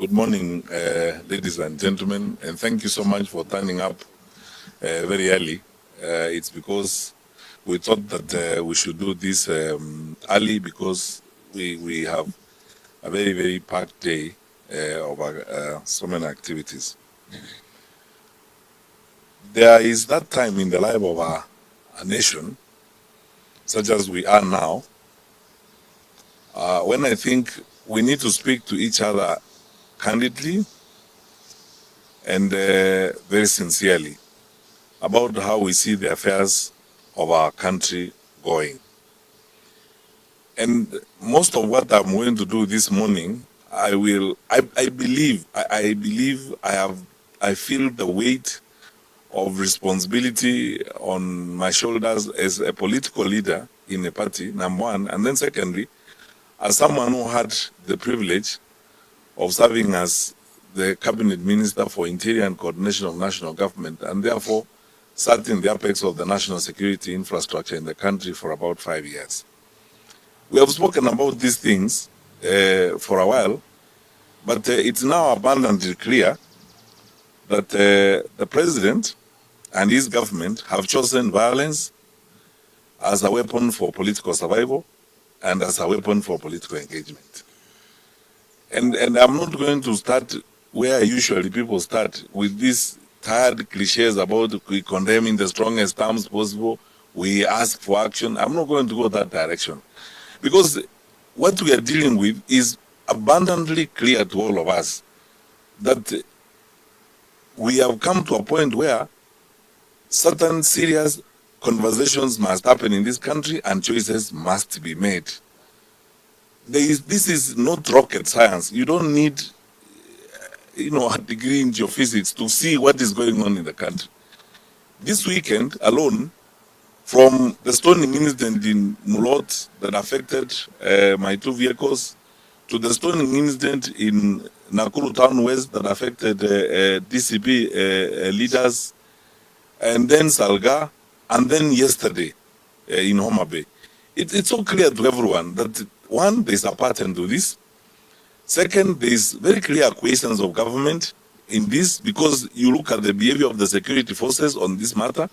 Good morning, ladies and gentlemen, and thank you so much for turning up very early. It's because we thought that we should do this early because we have a very, very packed day of so many activities. There is that time in the life of a nation, such as we are now, when I think we need to speak to each other candidly and very sincerely about how we see the affairs of our country going. And most of what I'm going to do this morning, I believe I feel the weight of responsibility on my shoulders as a political leader in a party, number one, and then secondly, as someone who had the privilege of serving as the Cabinet Minister for Interior and Coordination of National Government, and therefore sat in the apex of the national security infrastructure in the country for about 5 years. We have spoken about these things for a while, but it's now abundantly clear that the President and his government have chosen violence as a weapon for political survival and as a weapon for political engagement. And I'm not going to start where usually people start with these tired cliches about we condemn in the strongest terms possible, we ask for action. I'm not going to go that direction. Because what we are dealing with is abundantly clear to all of us that we have come to a point where certain serious conversations must happen in this country and choices must be made. This is not rocket science. You don't need a degree in geophysics to see what is going on in the country. This weekend alone, from the stoning incident in Mulot that affected my 2 vehicles, to the stoning incident in Nakuru Town West that affected DCP leaders, and then Salga, and then yesterday in Homabay. It's so clear to everyone that, one, there's a pattern to this. Second, there is very clear acquiescence of government in this because you look at the behavior of the security forces on this matter.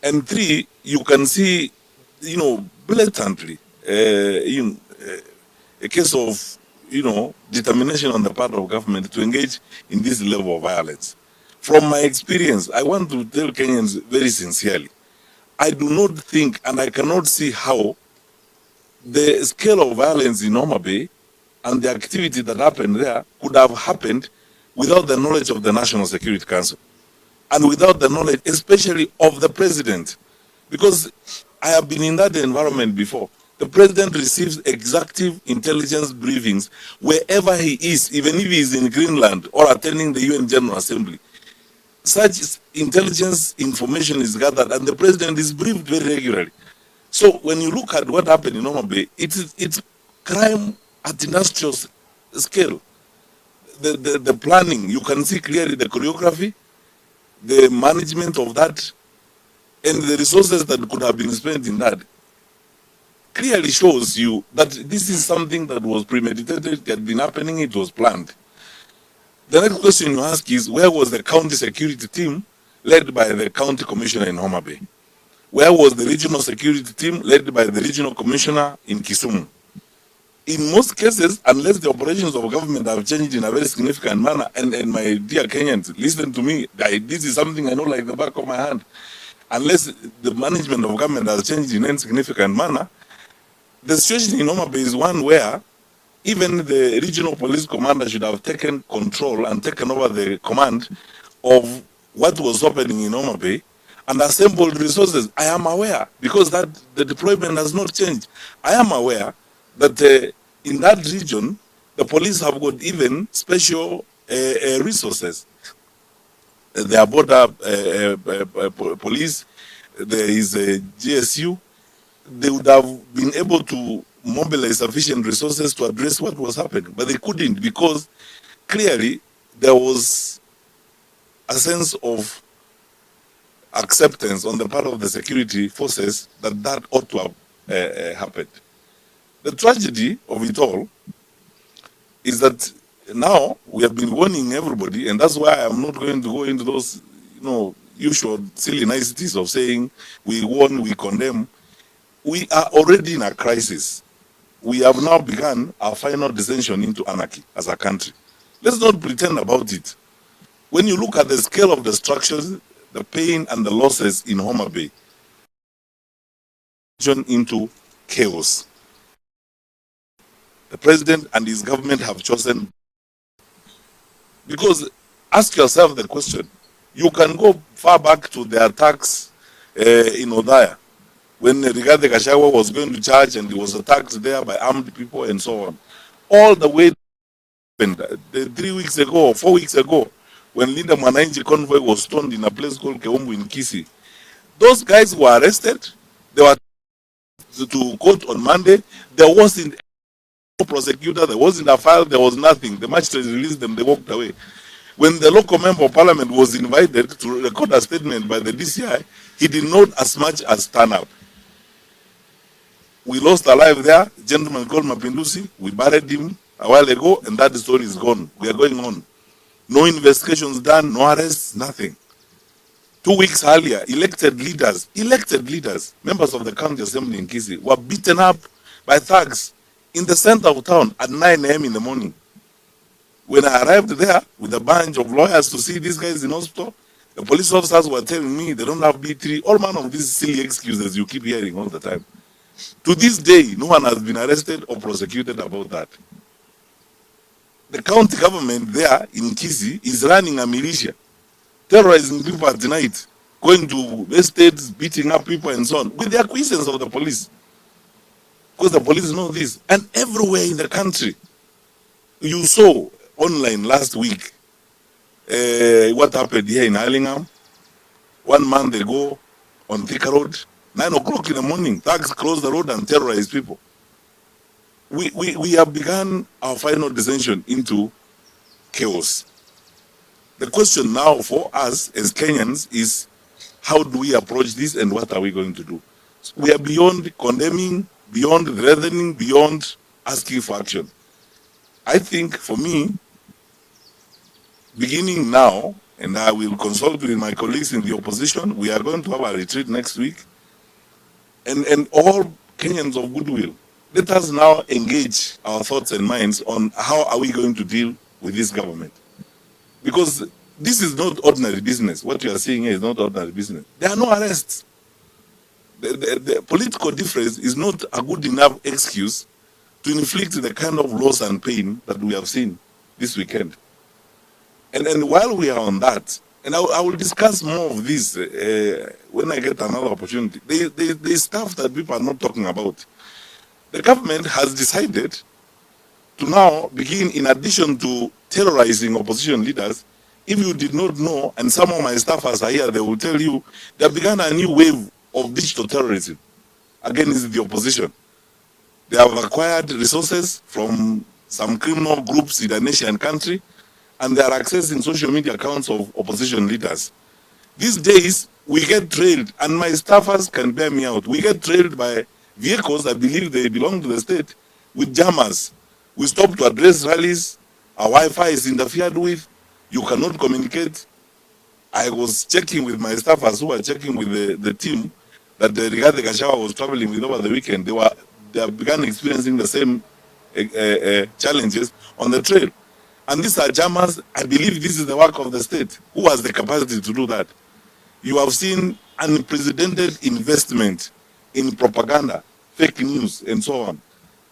And three, you can see, blatantly, a case of, determination on the part of government to engage in this level of violence. From my experience, I want to tell Kenyans very sincerely, I do not think and I cannot see how the scale of violence in Homabay and the activity that happened there could have happened without the knowledge of the National Security Council and without the knowledge, especially of the president. Because I have been in that environment before. The president receives executive intelligence briefings wherever he is, even if he is in Greenland or attending the UN General Assembly. Such intelligence information is gathered and the president is briefed very regularly. So when you look at what happened in Homabay, it's crime at industrial scale. The planning, you can see clearly the choreography, the management of that, and the resources that could have been spent in that clearly shows you that this is something that was premeditated, it had been happening, it was planned. The next question you ask is, where was the county security team led by the county commissioner in Homabay? Where was the regional security team led by the regional commissioner in Kisumu? In most cases, unless the operations of government have changed in a very significant manner, and my dear Kenyans, listen to me, this is something I know like the back of my hand. Unless the management of government has changed in any significant manner, the situation in Homabay is one where even the regional police commander should have taken control and taken over the command of what was happening in Homabay and assembled resources. I am aware, because the deployment has not changed. I am aware that in that region, the police have got even special resources. There are border police, there is a GSU. They would have been able to mobilize sufficient resources to address what was happening, but they couldn't because clearly there was a sense of acceptance on the part of the security forces that ought to have happened. The tragedy of it all is that now we have been warning everybody, and that's why I'm not going to go into those, usual silly niceties of saying we warn, we condemn. We are already in a crisis. We have now begun our final descension into anarchy as a country. Let's not pretend about it. When you look at the scale of destruction, the pain and the losses in Homabay, into chaos. The president and his government have chosen, because ask yourself the question, you can go far back to the attacks in Odaya, when Rigathi Gachagua was going to church and he was attacked there by armed people and so on. All the way 3 weeks ago or 4 weeks ago, when Linda Mwananchi convoy was stoned in a place called Keumbu in Kisii. Those guys were arrested. They were to court on Monday. There wasn't no prosecutor, there wasn't a file, there was nothing. The magistrate released them, they walked away. When the local member of parliament was invited to record a statement by the DCI, he did not as much as turn up. We lost a life there, a gentleman called Mapinduzi. We buried him a while ago, and that story is gone. We are going on. No investigations done, no arrests, nothing. 2 weeks earlier, elected leaders, members of the county assembly in Kisii, were beaten up by thugs in the center of town at 9 a.m. in the morning. When I arrived there with a bunch of lawyers to see these guys in hospital, the police officers were telling me they don't have B3, all manner of these silly excuses you keep hearing all the time. To this day, no one has been arrested or prosecuted about that. The county government there in Kisii is running a militia, terrorizing people at night, going to estates, beating up people and so on, with the acquiescence of the police. Because the police know this. And everywhere in the country, you saw online last week what happened here in Hurlingham 1 month ago on Thika Road. 9 o'clock in the morning, thugs closed the road and terrorized people. We have begun our final descension into chaos. The question now for us as Kenyans is, how do we approach this and what are we going to do? So we are beyond condemning, beyond threatening, beyond asking for action. I think for me, beginning now, and I will consult with my colleagues in the opposition, we are going to have a retreat next week. And all Kenyans of goodwill, let us now engage our thoughts and minds on how are we going to deal with this government. Because this is not ordinary business. What you are seeing here is not ordinary business. There are no arrests. The political difference is not a good enough excuse to inflict the kind of loss and pain that we have seen this weekend. And while we are on that, and I will discuss more of this when I get another opportunity. There's stuff that people are not talking about. The government has decided to now begin, in addition to terrorizing opposition leaders, if you did not know, and some of my staffers are here, they will tell you, they have begun a new wave of digital terrorism against the opposition. They have acquired resources from some criminal groups in the nation country, and they are accessing social media accounts of opposition leaders. These days, we get trailed, and my staffers can bear me out. We get trailed by vehicles that believe they belong to the state with jammers. We stop to address rallies. Our Wi-Fi is interfered with. You cannot communicate. I was checking with my staffers who were checking with the team that Rigathi Gachagua was traveling with over the weekend. They have begun experiencing the same challenges on the trail. And these are jammers. I believe this is the work of the state. Who has the capacity to do that? You have seen unprecedented investment in propaganda, fake news, and so on.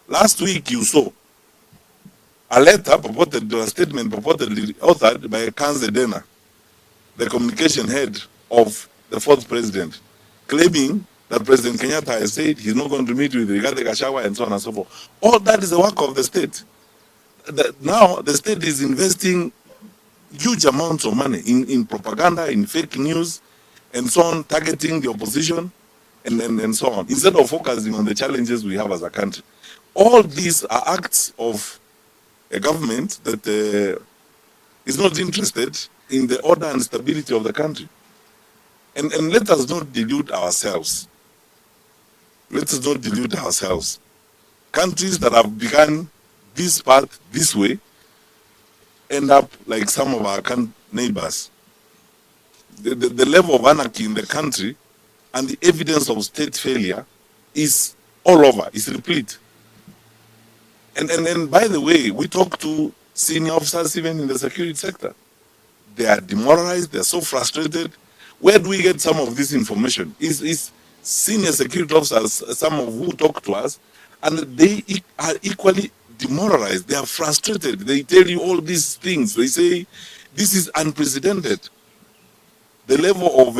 Last week you saw a letter purported, a statement purportedly authored by Kanze Dena, the communication head of the fourth president, claiming that President Kenyatta has said he's not going to meet with Rigathi Gachagua and so on and so forth. All that is the work of the state. Now the state is investing huge amounts of money in propaganda, in fake news, and so on, targeting the opposition, and so on, instead of focusing on the challenges we have as a country. All these are acts of a government that is not interested in the order and stability of the country. And let us not delude ourselves. Let us not delude ourselves. Countries that have begun this path this way end up like some of our neighbors. The level of anarchy in the country and the evidence of state failure is all over, is replete. And by the way, we talk to senior officers even in the security sector. They are demoralized, they're so frustrated. Where do we get some of this information? Is senior security officers, some of who talk to us, and they are equally demoralized. They are frustrated. They tell you all these things. They say, this is unprecedented. The level of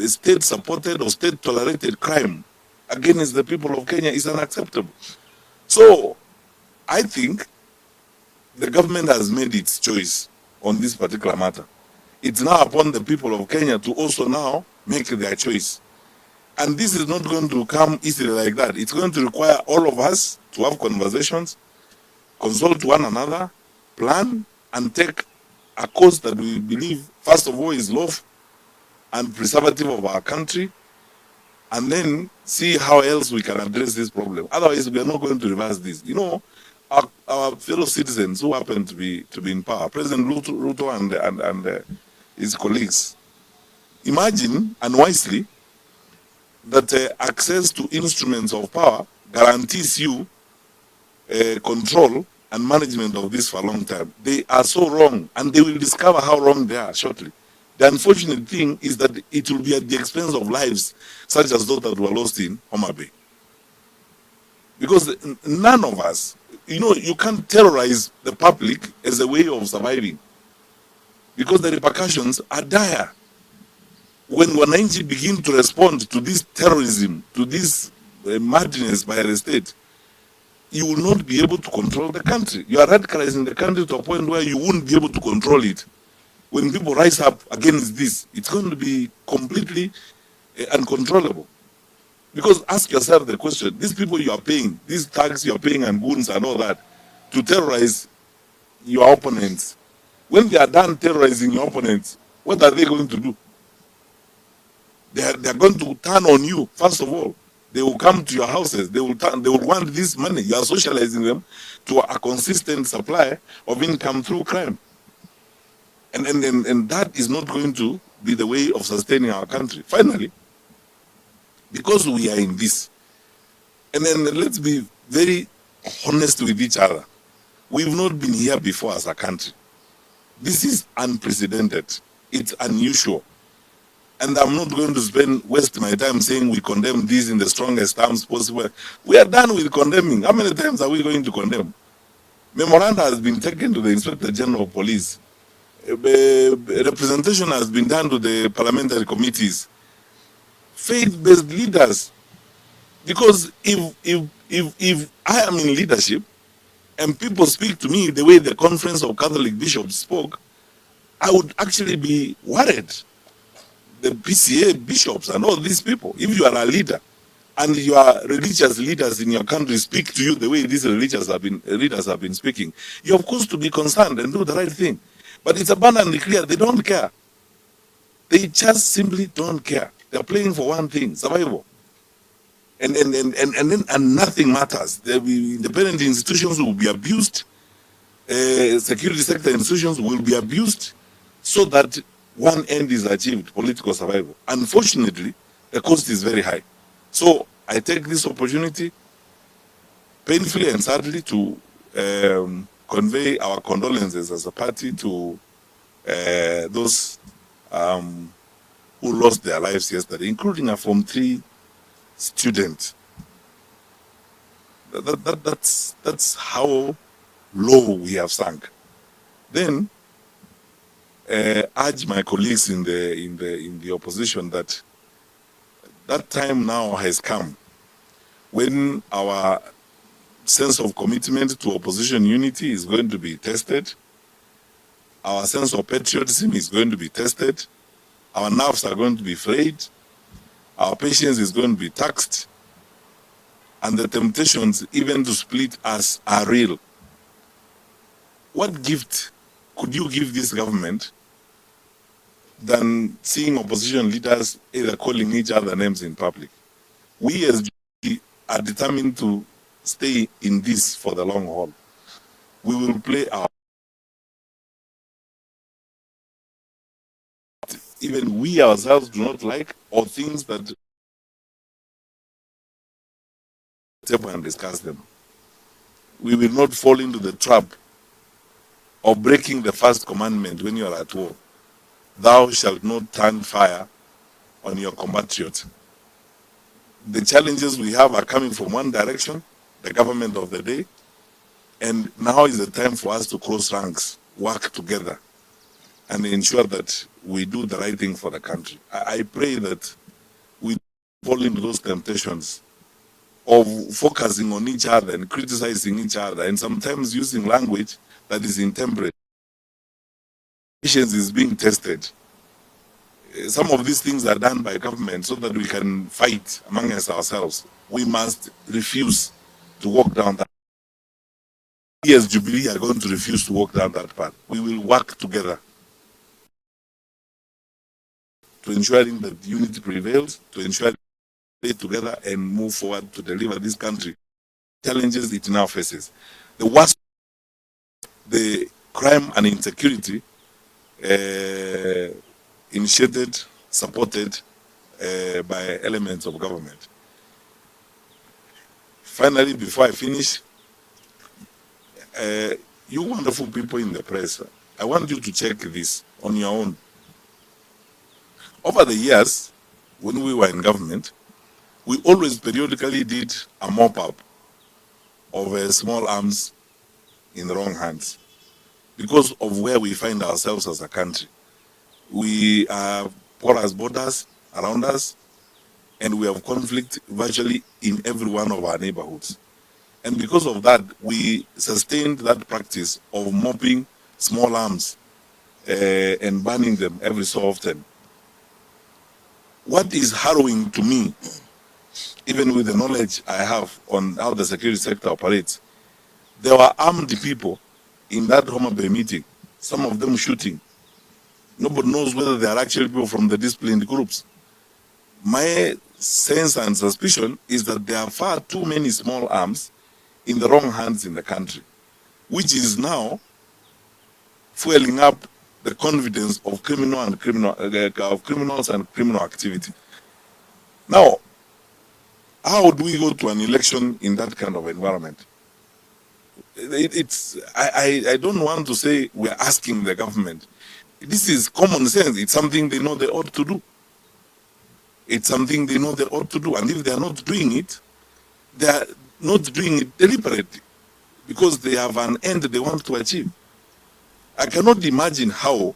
state-supported or state-tolerated crime against the people of Kenya is unacceptable. So, I think the government has made its choice on this particular matter. It's now upon the people of Kenya to also now make their choice. And this is not going to come easily like that. It's going to require all of us to have conversations, consult one another, plan, and take a course that we believe, first of all, is lawful and preservative of our country, and then see how else we can address this problem. Otherwise, we are not going to reverse this. You know, our fellow citizens who happen to be in power, President Ruto and his colleagues, imagine unwisely that access to instruments of power guarantees you control and management of this for a long time. They are so wrong, and they will discover how wrong they are shortly. The unfortunate thing is that it will be at the expense of lives such as those that were lost in Homabay. Because none of us, you know, you can't terrorize the public as a way of surviving, because the repercussions are dire. When wananchi begin to respond to this terrorism, to this madness by the state, you will not be able to control the country. You are radicalizing the country to a point where you won't be able to control it. When people rise up against this, it's going to be completely uncontrollable. Because ask yourself the question, these people you are paying, these tax you are paying and goons and all that, to terrorize your opponents, when they are done terrorizing your opponents, what are they going to do? They are going to turn on you, first of all. They will come to your houses. They will want this money. You are socializing them to a consistent supply of income through crime. And that is not going to be the way of sustaining our country. Finally, because we are in this, and then let's be very honest with each other. We've not been here before as a country. This is unprecedented. It's unusual. And I'm not going to waste my time saying we condemn this in the strongest terms possible. We are done with condemning. How many times are we going to condemn? Memoranda has been taken to the Inspector General of Police. Representation has been done to the parliamentary committees. Faith-based leaders. Because if I am in leadership and people speak to me the way the Conference of Catholic Bishops spoke, I would actually be worried. The PCA bishops and all these people, if you are a leader and your religious leaders in your country speak to you the way these leaders have been speaking, you of course to be concerned and do the right thing. But it's abundantly clear they don't care. They just simply don't care. They're playing for one thing, survival. And nothing matters. Independent institutions will be abused. Security sector institutions will be abused, so that one end is achieved, political survival. Unfortunately, the cost is very high. So I take this opportunity, painfully and sadly, to convey our condolences as a party to those who lost their lives yesterday, including a Form 3 student. That's how low we have sunk. Then urge my colleagues in the opposition that time now has come when our sense of commitment to opposition unity is going to be tested, our sense of patriotism is going to be tested, our nerves are going to be frayed, our patience is going to be taxed, and the temptations even to split us are real. What gift could you give this government than seeing opposition leaders either calling each other names in public? We as are determined to stay in this for the long haul. We will play our even we ourselves do not like, or things that table and discuss them. We will not fall into the trap of breaking the first commandment when you are at war. Thou shalt not turn fire on your compatriot. The challenges we have are coming from one direction, the government of the day, and now is the time for us to cross ranks, work together, and ensure that we do the right thing for the country. I pray that we fall into those temptations of focusing on each other and criticizing each other, and sometimes using language that is intemperate. Patience is being tested. Some of these things are done by government so that we can fight amongst ourselves. We must refuse to walk down that. We as Jubilee are going to refuse to walk down that path. We will work together to ensuring that unity prevails, to ensure stay together and move forward to deliver this country challenges it now faces. The worst, the crime and insecurity initiated, supported by elements of government. Finally, before I finish, you wonderful people in the press, I want you to check this on your own. Over the years, when we were in government, we always periodically did a mop-up of small arms in the wrong hands because of where we find ourselves as a country. We have porous borders around us, and we have conflict virtually in every one of our neighborhoods. And because of that, we sustained that practice of mopping small arms and burning them every so often. What is harrowing to me, even with the knowledge I have on how the security sector operates, there were armed people in that Homabay meeting, some of them shooting. Nobody knows whether they are actually people from the disciplined groups. My sense and suspicion is that there are far too many small arms in the wrong hands in the country, which is now fueling up the confidence of criminals and criminal activity. Now, how do we go to an election in that kind of environment? I don't want to say we're asking the government. This is common sense. It's something they know they ought to do. It's something they know they ought to do. And if they are not doing it, they are not doing it deliberately because they have an end they want to achieve. I cannot imagine how,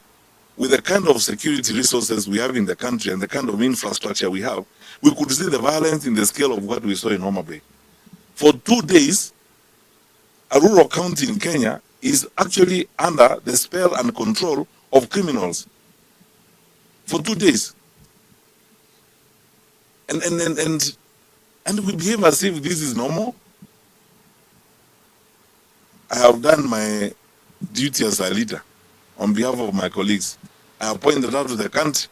with the kind of security resources we have in the country and the kind of infrastructure we have, we could see the violence in the scale of what we saw in Homabay. For 2 days, a rural county in Kenya is actually under the spell and control of criminals. For 2 days. And we behave as if this is normal. I have done my duty as a leader on behalf of my colleagues. I have pointed out to the country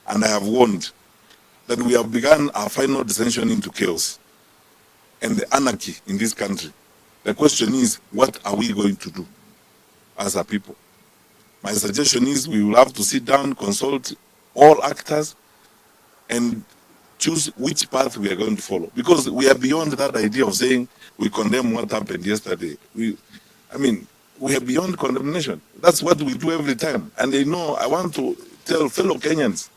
and I have warned that we have begun our final descension into chaos and the anarchy in this country. The question is, what are we going to do as a people? My suggestion is we will have to sit down, consult all actors, and choose which path we are going to follow. Because we are beyond that idea of saying we condemn what happened yesterday. We are beyond condemnation. That's what we do every time. And they know, I want to tell fellow Kenyans,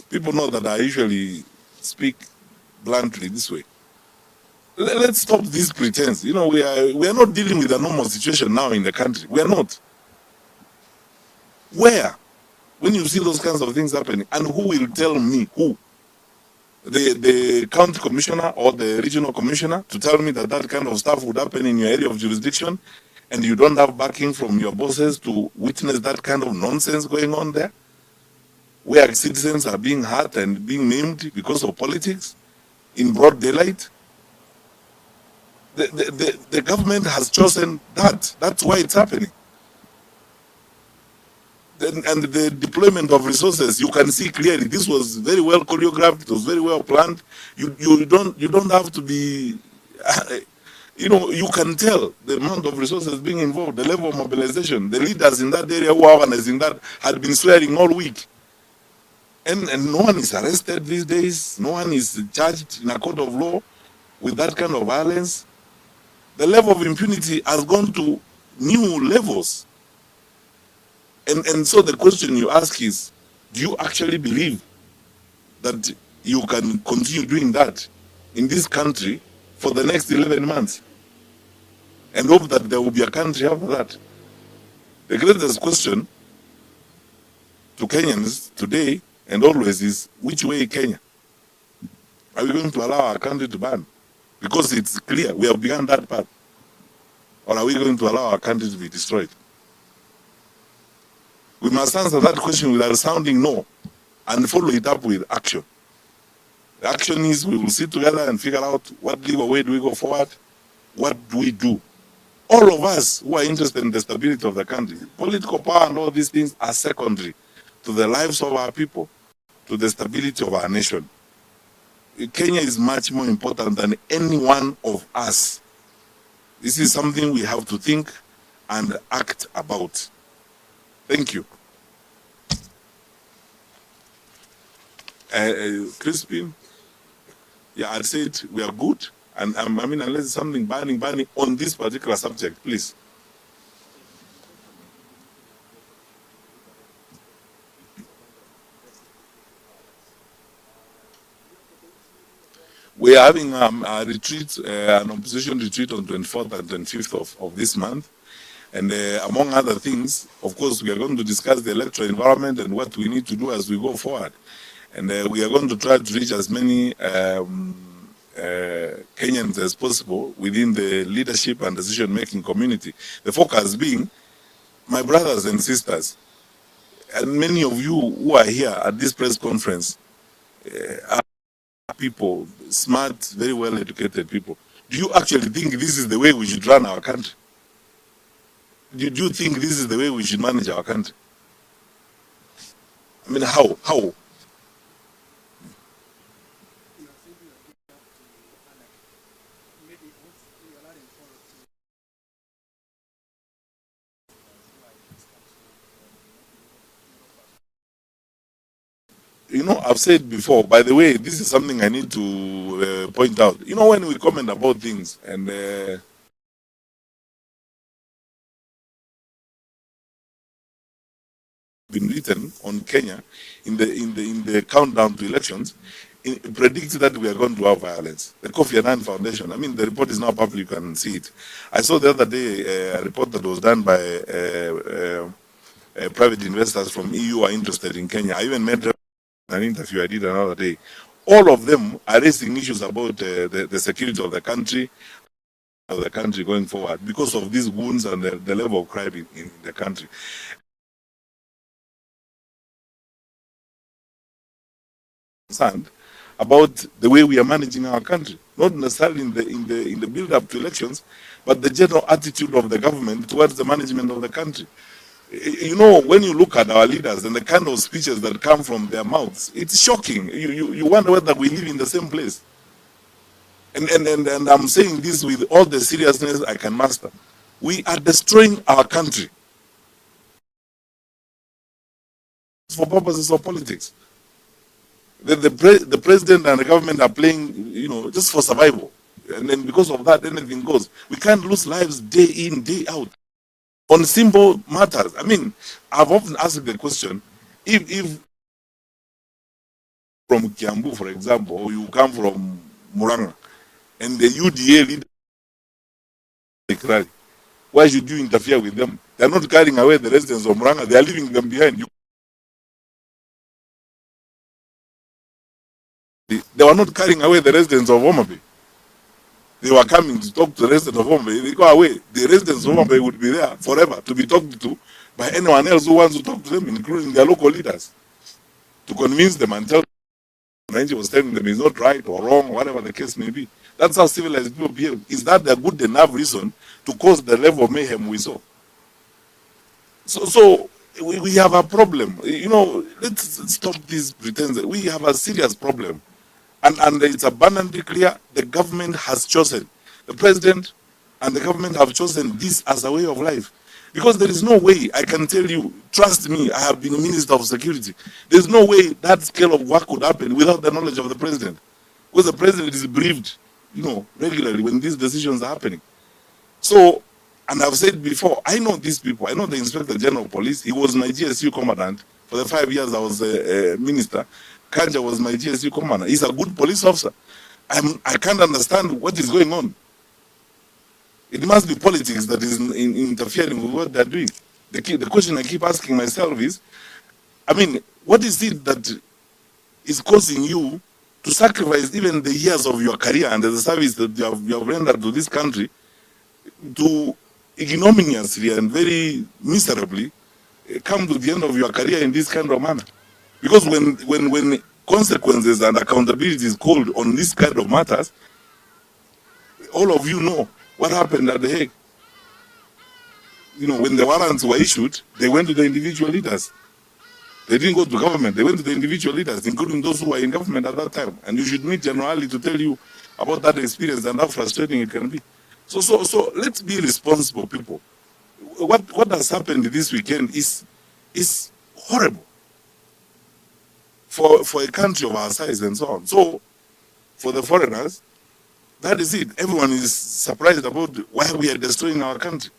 people know that I usually speak bluntly this way. Let's stop this pretense. You know, we are not dealing with a normal situation now in the country. We are not. Where? When you see those kinds of things happening, and who will tell me who? The county commissioner or the regional commissioner to tell me that that kind of stuff would happen in your area of jurisdiction and you don't have backing from your bosses to witness that kind of nonsense going on there, where citizens are being hurt and being maimed because of politics in broad daylight. The government has chosen that. That's why it's happening. And the deployment of resources, you can see clearly this was very well choreographed, it was very well planned. You don't have to be You know, you can tell the amount of resources being involved, the level of mobilization. The leaders in that area who are organizing that had been swearing all week. And no one is arrested these days. No one is charged in a court of law with that kind of violence. The level of impunity has gone to new levels. And so the question you ask is, do you actually believe that you can continue doing that in this country for the next 11 months and hope that there will be a country after that? The greatest question to Kenyans today and always is, which way Kenya? Are we going to allow our country to burn? Because it's clear we have begun that path. Or are we going to allow our country to be destroyed? We must answer that question with a resounding no and follow it up with action. The action is we will sit together and figure out what legal way do we go forward, what do we do. All of us who are interested in the stability of the country, political power and all these things are secondary to the lives of our people, to the stability of our nation. Kenya is much more important than any one of us. This is something we have to think and act about. Thank you. Crispin, yeah, I'd say it, we are good. And I mean, unless there's something burning on this particular subject, please. We are having a retreat, an opposition retreat on 24th and 25th of this month. And among other things, of course, we are going to discuss the electoral environment and what we need to do as we go forward. And we are going to try to reach as many Kenyans as possible within the leadership and decision-making community. The focus being, my brothers and sisters, and many of you who are here at this press conference are people, smart, very well-educated people. Do you actually think this is the way we should run our country? Do you think this is the way we should manage our country? I mean, how? How? You know, I've said before, by the way, this is something I need to point out. You know, when we comment about things and been written on Kenya in the countdown to elections, it predicts that we are going to have violence. The Kofi Annan Foundation, I mean, the report is now public, you can see it. I saw the other day a report that was done by private investors from EU are interested in Kenya. I even made an interview I did another day. All of them are raising issues about the security of the country going forward because of these wounds and the level of crime in the country. Concerned about the way we are managing our country, not necessarily in the build-up to elections, but the general attitude of the government towards the management of the country. You know, when you look at our leaders and the kind of speeches that come from their mouths, it's shocking. You wonder whether we live in the same place. And I'm saying this with all the seriousness I can master. We are destroying our country for purposes of politics. The president and the government are playing, you know, just for survival. And then because of that, anything goes. We can't lose lives day in, day out on simple matters. I mean, I've often asked the question, if from Kiambu, for example, or you come from Muranga, and the UDA leader, why should you interfere with them? They're not carrying away the residents of Muranga, they are leaving them behind. They were not carrying away the residents of Homabay. They were coming to talk to the residents of Homabay. They go away. The residents of Homabay would be there forever to be talked to by anyone else who wants to talk to them, including their local leaders, to convince them and tell them was telling them is not right or wrong, whatever the case may be. That's how civilized people behave. Is that a good enough reason to cause the level of mayhem we saw? So we have a problem. You know, let's stop this pretense. We have a serious problem. And it's abundantly clear the government has chosen. The president and the government have chosen this as a way of life. Because there is no way, I can tell you, trust me, I have been a minister of security. There's no way that scale of work could happen without the knowledge of the president. Because the president is briefed, regularly when these decisions are happening. So, and I've said before, I know these people. I know the Inspector General of Police. He was my GSU commandant for the 5 years I was a minister. Kanja was my GSU commander. He's a good police officer. I can't understand what is going on. It must be politics that is interfering with what they're doing. The question I keep asking myself is, what is it that is causing you to sacrifice even the years of your career and the service that you have rendered to this country to ignominiously and very miserably come to the end of your career in this kind of manner? Because when consequences and accountability is called on this kind of matters, all of you know what happened at The Hague. When the warrants were issued, they went to the individual leaders. They didn't go to government. They went to the individual leaders, including those who were in government at that time. And you should meet General Ali to tell you about that experience and how frustrating it can be. So let's be responsible people. What has happened this weekend is horrible for a country of our size and so on. So for the foreigners, that is it. Everyone is surprised about why we are destroying our country.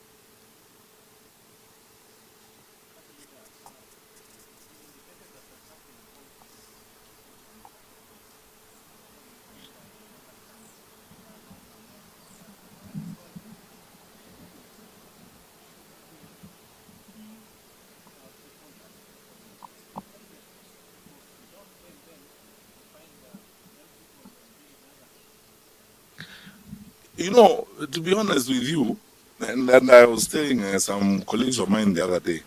To be honest with you, and I was telling some colleagues of mine the other day,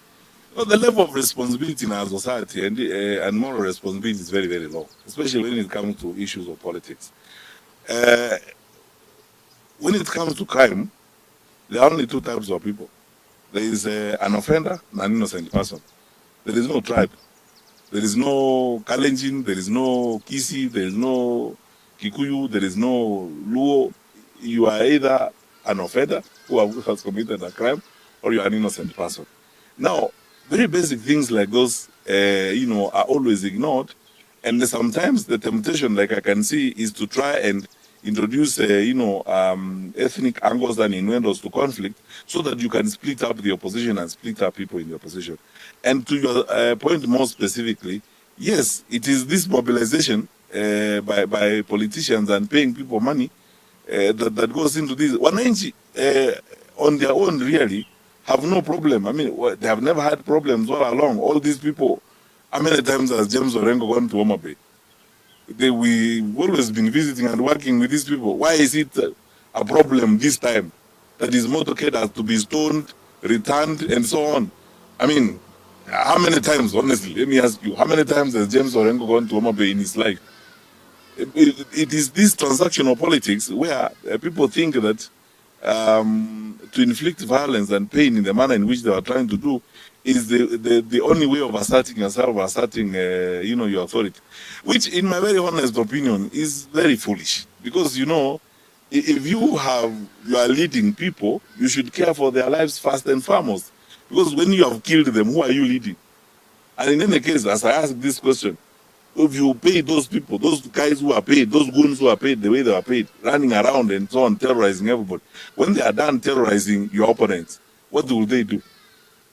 the level of responsibility in our society and moral responsibility is very, very low, especially when it comes to issues of politics. When it comes to crime, there are only two types of people. There is an offender and an innocent person. There is no tribe. There is no Kalenjin, there is no Kisi, there is no Kikuyu, there is no Luo. You are either an offender who has committed a crime, or you are an innocent person. Now, very basic things like those, are always ignored. And sometimes the temptation, like I can see, is to try and introduce, ethnic angles and innuendos to conflict so that you can split up the opposition and split up people in the opposition. And to your point more specifically, yes, it is this mobilization by politicians and paying people money that goes into this. Wananchi, on their own, really have no problem. They have never had problems all along. All these people, how many times has James Orengo gone to Homabay? We've always been visiting and working with these people. Why is it a problem this time that his motorcade has to be stoned, returned, and so on? How many times, honestly, let me ask you, how many times has James Orengo gone to Homabay in his life? It is this transactional politics where people think that to inflict violence and pain in the manner in which they are trying to do is the only way of asserting yourself, asserting your authority, which in my very honest opinion is very foolish. Because if you are leading people, you should care for their lives first and foremost. Because when you have killed them, who are you leading? And in any case, as I ask this question, if you pay those people, those guys who are paid, those goons who are paid the way they are paid, running around and so on, terrorizing everybody, when they are done terrorizing your opponents, what will they do?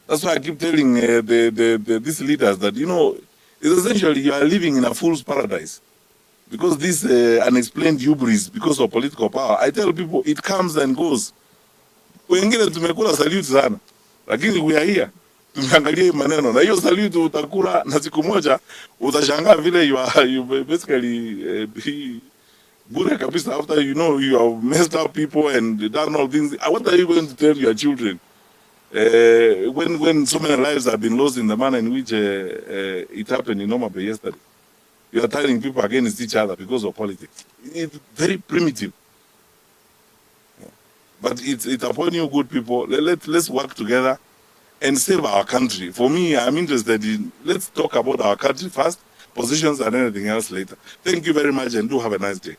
That's why I keep telling these leaders that, it's essentially you are living in a fool's paradise. Because this unexplained hubris, because of political power, I tell people, it comes and goes. Wengine tumekula salute sana, lakini we are here. Tumeangalia maneno na hiyo salute utakula na siku moja utashangaa vile you basically bure kabisa after you have messed up people and done all things. What are you going to tell your children when so many lives have been lost in the manner in which it happened in Homabay yesterday? You are turning people against each other because of politics. It's very primitive. But it's upon you, good people. Let's work together and save our country. For me, I'm interested in, let's talk about our country first, positions and anything else later. Thank you very much and do have a nice day.